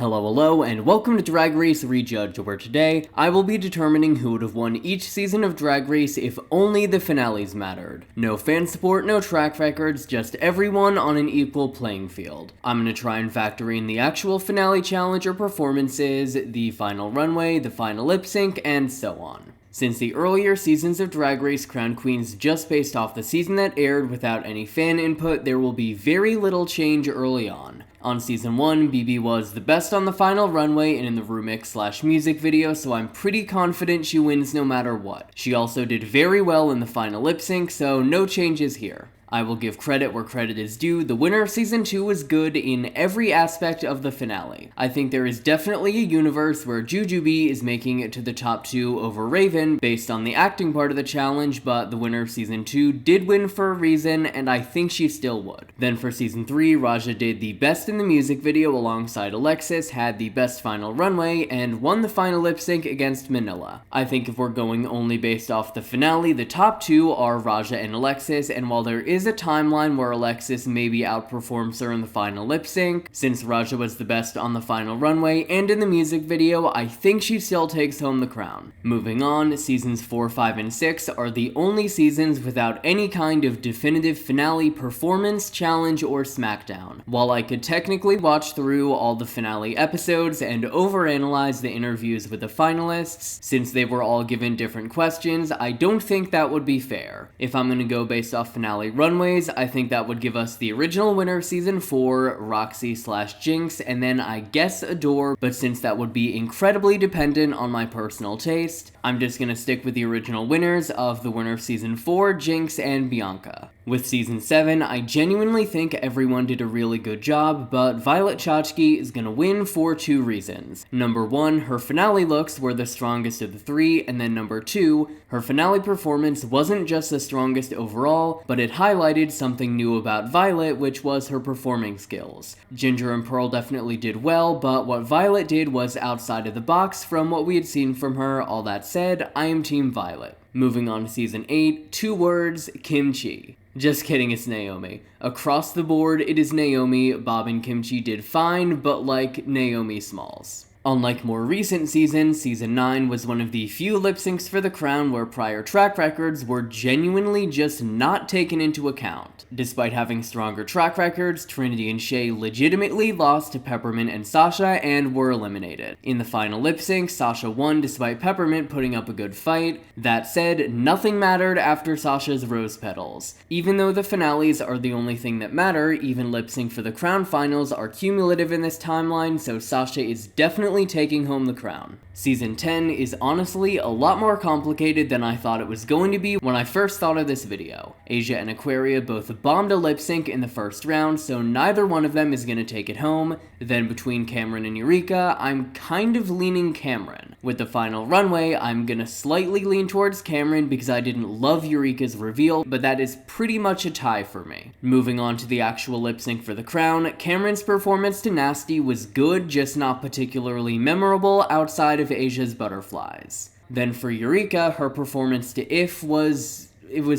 Hello, and welcome to Drag Race Rejudged, where today I will be determining who would have won each season of Drag Race if only the finales mattered. No fan support, no track records, just everyone on an equal playing field. I'm gonna try and factor in the actual finale challenger performances, the final runway, the final lip sync, and so on. Since the earlier seasons of Drag Race crowned queens just based off the season that aired without any fan input, there will be very little change early on. On season 1, BB was the best on the final runway and in the remix/music video, so I'm pretty confident she wins no matter what. She also did very well in the final lip sync, so no changes here. I will give credit where credit is due. The winner of season 2 was good in every aspect of the finale. I think there is definitely a universe where Jujubee is making it to the top 2 over Raven based on the acting part of the challenge, but the winner of season 2 did win for a reason, and I think she still would. Then for season 3, Raja did the best in the music video alongside Alexis, had the best final runway, and won the final lip sync against Manila. I think if we're going only based off the finale, the top 2 are Raja and Alexis, and while there is a timeline where Alexis maybe outperforms her in the final lip sync, since Raja was the best on the final runway and in the music video, I think she still takes home the crown. Moving on, seasons 4, 5, and 6 are the only seasons without any kind of definitive finale performance, challenge, or smackdown. While I could technically watch through all the finale episodes and overanalyze the interviews with the finalists, since they were all given different questions, I don't think that would be fair. If I'm gonna go based off finale runways, I think that would give us the original winner of season 4, Roxy/Jinx, and then I guess Adore, but since that would be incredibly dependent on my personal taste, I'm just gonna stick with the original winners of the winner of season 4, Jinx and Bianca. With season 7, I genuinely think everyone did a really good job, but Violet Chachki is gonna win for 2 reasons. Number 1, her finale looks were the strongest of the 3, and then number 2, her finale performance wasn't just the strongest overall, but it highlighted something new about Violet, which was her performing skills. Ginger and Pearl definitely did well, but what Violet did was outside of the box from what we had seen from her. All that said, I am Team Violet. Moving on to season 8, 2 words, kimchi. Just kidding, it's Naomi. Across the board, it is Naomi. Bob and Kimchi did fine, but like Naomi Smalls. Unlike more recent seasons, season 9 was one of the few lip syncs for the crown where prior track records were genuinely just not taken into account. Despite having stronger track records, Trinity and Shay legitimately lost to Peppermint and Sasha and were eliminated. In the final lip sync, Sasha won despite Peppermint putting up a good fight. That said, nothing mattered after Sasha's rose petals. Even though the finales are the only thing that matter, even lip sync for the crown finals are cumulative in this timeline, so Sasha is definitely taking home the crown. Season 10 is honestly a lot more complicated than I thought it was going to be when I first thought of this video. Asia and Aquaria both bombed a lip sync in the first round, so neither one of them is gonna take it home. Then between Cameron and Eureka, I'm kind of leaning Cameron. With the final runway, I'm gonna slightly lean towards Cameron because I didn't love Eureka's reveal, but that is pretty much a tie for me. Moving on to the actual lip sync for the crown, Cameron's performance to Nasty was good, just not particularly memorable outside of Asia's butterflies. Then for Eureka, her performance to If was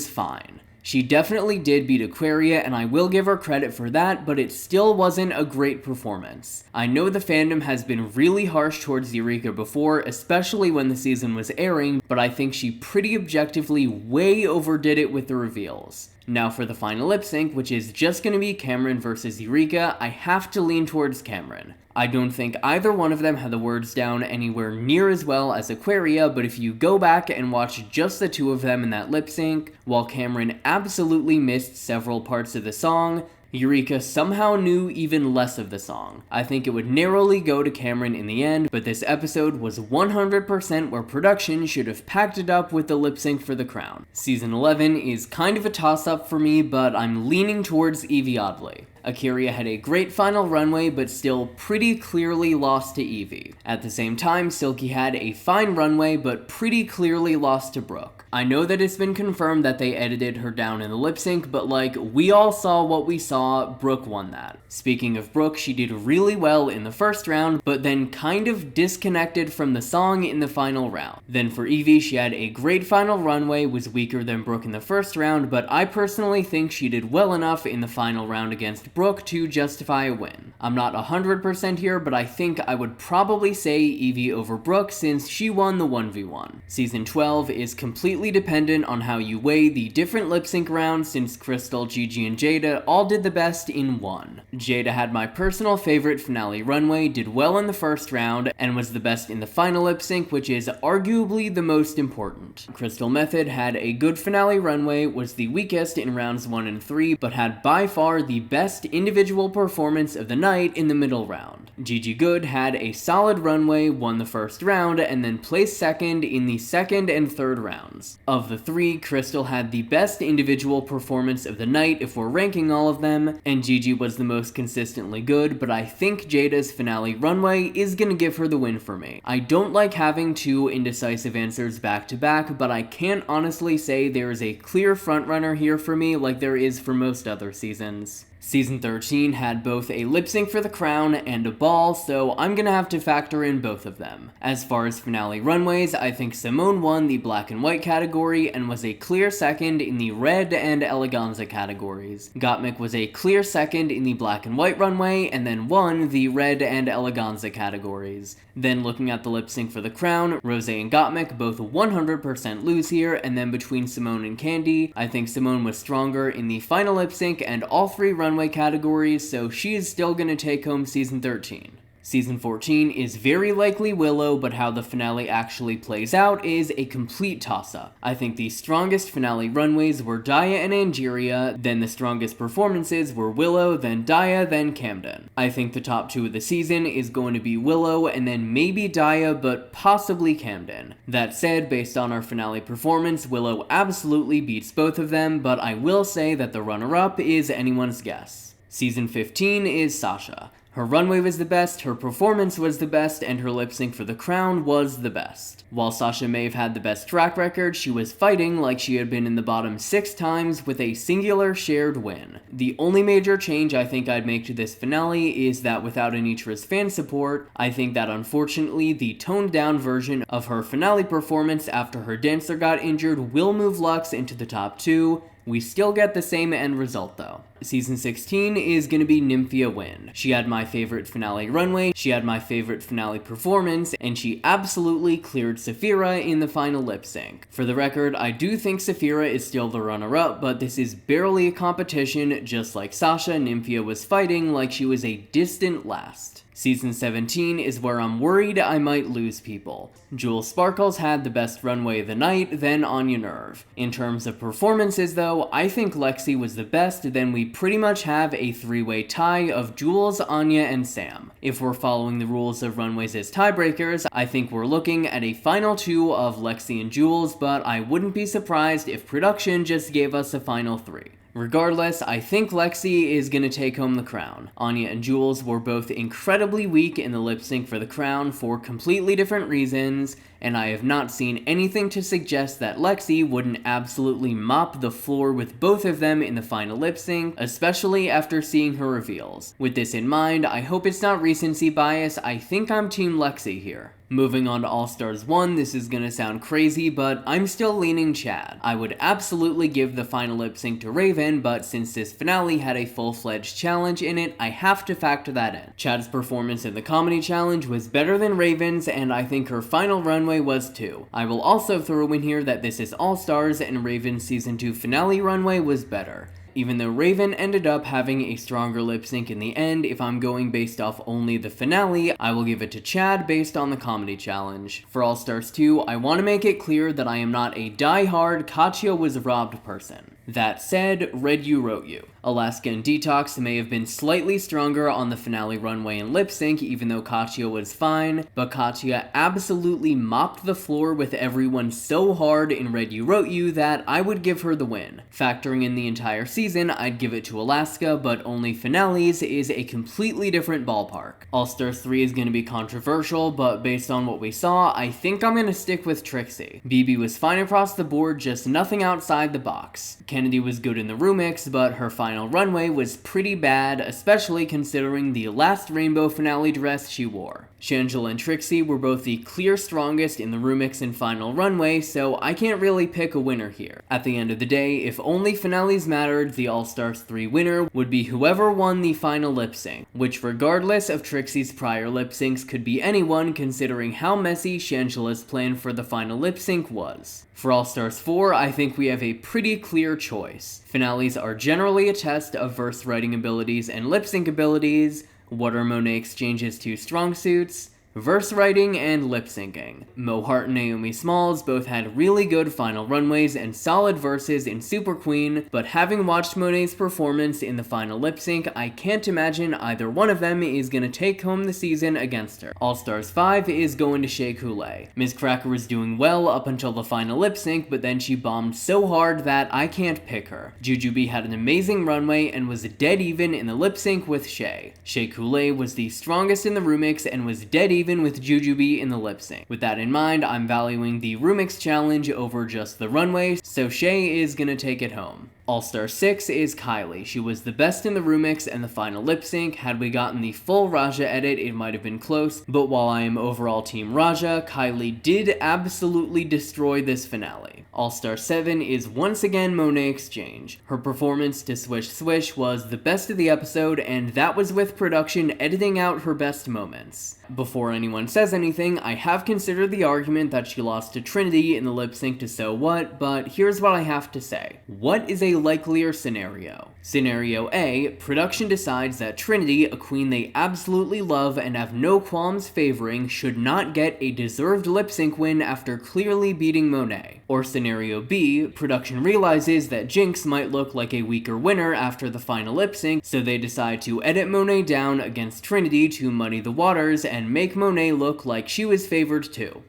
fine. She definitely did beat Aquaria, and I will give her credit for that, but it still wasn't a great performance. I know the fandom has been really harsh towards Eureka before, especially when the season was airing, but I think she pretty objectively way overdid it with the reveals. Now for the final lip sync, which is just gonna be Cameron versus Eureka, I have to lean towards Cameron. I don't think either one of them had the words down anywhere near as well as Aquaria, but if you go back and watch just the 2 of them in that lip sync, while Cameron absolutely missed several parts of the song, Eureka somehow knew even less of the song. I think it would narrowly go to Cameron in the end, but this episode was 100% where production should have packed it up with the lip sync for the crown. Season 11 is kind of a toss-up for me, but I'm leaning towards Evie Oddly. Akira had a great final runway, but still pretty clearly lost to Evie. At the same time, Silky had a fine runway, but pretty clearly lost to Brooke. I know that it's been confirmed that they edited her down in the lip sync, but like, we all saw what we saw. Brooke won that. Speaking of Brooke, she did really well in the first round, but then kind of disconnected from the song in the final round. Then for Evie, she had a great final runway, was weaker than Brooke in the first round, but I personally think she did well enough in the final round against Brooke to justify a win. I'm not 100% here, but I think I would probably say Evie over Brooke since she won the 1v1. Season 12 is completely dependent on how you weigh the different lip sync rounds since Crystal, Gigi, and Jada all did the best in one. Jada had my personal favorite finale runway, did well in the first round, and was the best in the final lip sync, which is arguably the most important. Crystal Method had a good finale runway, was the weakest in rounds 1 and 3, but had by far the best individual performance of the night in the middle round. Gigi Goode had a solid runway, won the first round, and then placed second in the second and third rounds. Of the three, Crystal had the best individual performance of the night if we're ranking all of them, and Gigi was the most consistently good, but I think Jada's finale runway is gonna give her the win for me. I don't like having two indecisive answers back to back, but I can't honestly say there is a clear frontrunner here for me like there is for most other seasons. Season 13 had both a lip sync for the crown and a ball, so I'm gonna have to factor in both of them. As far as finale runways, I think Simone won the black and white category and was a clear second in the red and eleganza categories. Gottmik was a clear second in the black and white runway and then won the red and eleganza categories. Then looking at the lip sync for the crown, Rosé and Gottmik both 100% lose here, and then between Simone and Candy, I think Simone was stronger in the final lip sync and all three runway categories, so she is still gonna take home season 13. Season 14 is very likely Willow, but how the finale actually plays out is a complete toss-up. I think the strongest finale runways were Daya and Angeria, then the strongest performances were Willow, then Daya, then Camden. I think the top two of the season is going to be Willow, and then maybe Daya, but possibly Camden. That said, based on our finale performance, Willow absolutely beats both of them, but I will say that the runner-up is anyone's guess. Season 15 is Sasha. Her runway was the best, her performance was the best, and her lip sync for the crown was the best. While Sasha may have had the best track record, she was fighting like she had been in the bottom 6 times with a singular shared win. The only major change I think I'd make to this finale is that without Anitra's fan support, I think that unfortunately the toned down version of her finale performance after her dancer got injured will move Luxx into the top 2. We still get the same end result though. Season 16 is gonna be Nymphia Win. She had my favorite finale runway, she had my favorite finale performance, and she absolutely cleared Saphira in the final lip sync. For the record, I do think Saphira is still the runner-up, but this is barely a competition. Just like Sasha, Nymphia was fighting like she was a distant last. Season 17 is where I'm worried I might lose people. Jewel Sparkles had the best runway of the night, then Anya Nerve. In terms of performances though, I think Lexi was the best, then we pretty much have a three-way tie of Jules, Anya, and Sam. If we're following the rules of runways as tiebreakers, I think we're looking at a final 2 of Lexi and Jules, but I wouldn't be surprised if production just gave us a final 3. Regardless, I think Lexi is gonna take home the crown. Anya and Jules were both incredibly weak in the lip sync for the crown for completely different reasons, and I have not seen anything to suggest that Lexi wouldn't absolutely mop the floor with both of them in the final lip sync, especially after seeing her reveals. With this in mind, I hope it's not recency bias. I think I'm Team Lexi here. Moving on to All-Stars 1, this is gonna sound crazy, but I'm still leaning Chad. I would absolutely give the final lip sync to Raven, but since this finale had a full-fledged challenge in it, I have to factor that in. Chad's performance in the comedy challenge was better than Raven's, and I think her final runway was too. I will also throw in here that this is All-Stars, and Raven's Season 2 finale runway was better. Even though Raven ended up having a stronger lip sync in the end, if I'm going based off only the finale, I will give it to Chad based on the comedy challenge. For All Stars 2, I want to make it clear that I am not a die-hard Katya was robbed person. That said, Read You Wrote You. Alaska and Detox may have been slightly stronger on the finale runway and lip sync, even though Katya was fine, but Katya absolutely mopped the floor with everyone so hard in Read You Wrote You that I would give her the win. Factoring in the entire season, I'd give it to Alaska, but only finales is a completely different ballpark. All Stars 3 is going to be controversial, but based on what we saw, I think I'm going to stick with Trixie. BB was fine across the board, just nothing outside the box. Kennedy was good in the remix, but her final runway was pretty bad, especially considering the last Rainbow finale dress she wore. Shangela and Trixie were both the clear strongest in the remix and final runway, so I can't really pick a winner here. At the end of the day, if only finales mattered, the All Stars 3 winner would be whoever won the final lip sync, which regardless of Trixie's prior lip syncs could be anyone considering how messy Shangela's plan for the final lip sync was. For All Stars 4, I think we have a pretty clear choice. Finales are generally a test of verse writing abilities and lip sync abilities. What are Monet Exchange's two strong suits? Verse writing and lip syncing. Mo Hart and Naomi Smalls both had really good final runways and solid verses in Super Queen, but having watched Monet's performance in the final lip sync, I can't imagine either one of them is gonna take home the season against her. All Stars 5 is going to Shea Coulee. Ms. Cracker was doing well up until the final lip sync, but then she bombed so hard that I can't pick her. Jujubee had an amazing runway and was dead even in the lip sync with Shea. Shea Coulee was the strongest in the remix and was dead even with Jujubee in the lip sync. With that in mind, I'm valuing the remix challenge over just the runway, so Shea is gonna take it home. All-Star 6 is Kylie. She was the best in the remix and the final lip sync. Had we gotten the full Raja edit, it might have been close, but while I am overall team Raja, Kylie did absolutely destroy this finale. All-Star 7 is once again Monet Exchange. Her performance to Swish Swish was the best of the episode, and that was with production editing out her best moments. Before anyone says anything, I have considered the argument that she lost to Trinity in the lip sync to So What, but here's what I have to say. What is a likelier scenario? Scenario A, production decides that Trinity, a queen they absolutely love and have no qualms favoring, should not get a deserved lip sync win after clearly beating Monet. Or Scenario B, production realizes that Jinx might look like a weaker winner after the final lip sync, so they decide to edit Monet down against Trinity to muddy the waters and make Monet look like she was favored too.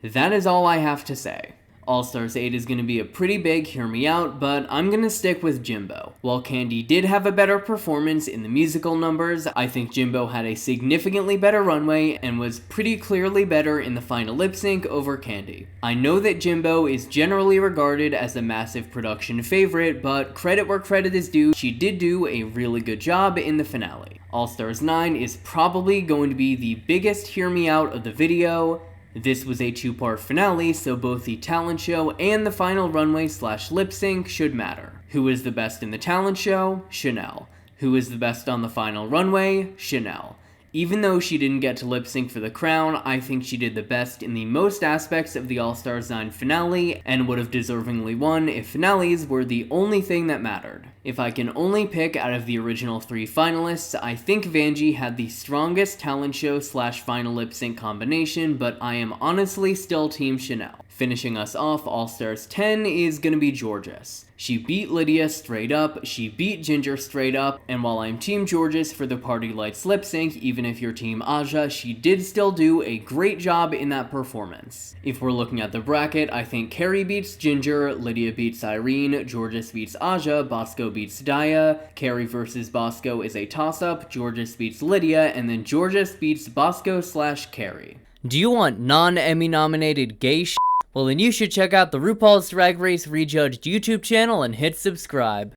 That is all I have to say. All Stars 8 is going to be a pretty big hear me out, but I'm going to stick with Jimbo. While Candy did have a better performance in the musical numbers, I think Jimbo had a significantly better runway and was pretty clearly better in the final lip sync over Candy. I know that Jimbo is generally regarded as a massive production favorite, but credit where credit is due, she did do a really good job in the finale. All Stars 9 is probably going to be the biggest hear me out of the video. This was a two-part finale, so both the talent show and the final runway / lip sync should matter. Who is the best in the talent show? Chanel. Who is the best on the final runway? Chanel. Even though she didn't get to lip sync for the crown, I think she did the best in the most aspects of the All Stars 9 finale and would have deservingly won if finales were the only thing that mattered. If I can only pick out of the original 3 finalists, I think Vanjie had the strongest talent show / final lip sync combination, but I am honestly still team Chanel. Finishing us off, All Stars 10 is gonna be Jorgeous. She beat Lydia straight up, she beat Ginger straight up, and while I'm team Jorgeous for the Party Lights lip sync, even if you're team Aja, she did still do a great job in that performance. If we're looking at the bracket, I think Carrie beats Ginger, Lydia beats Irene, Jorgeous beats Aja, Bosco beats Daya, Carrie versus Bosco is a toss-up, Jorgeous beats Lydia, and then Jorgeous beats Bosco / Carrie. Do you want non-Emmy nominated gay shit? Well then you should check out the RuPaul's Drag Race Rejudged YouTube channel and hit subscribe.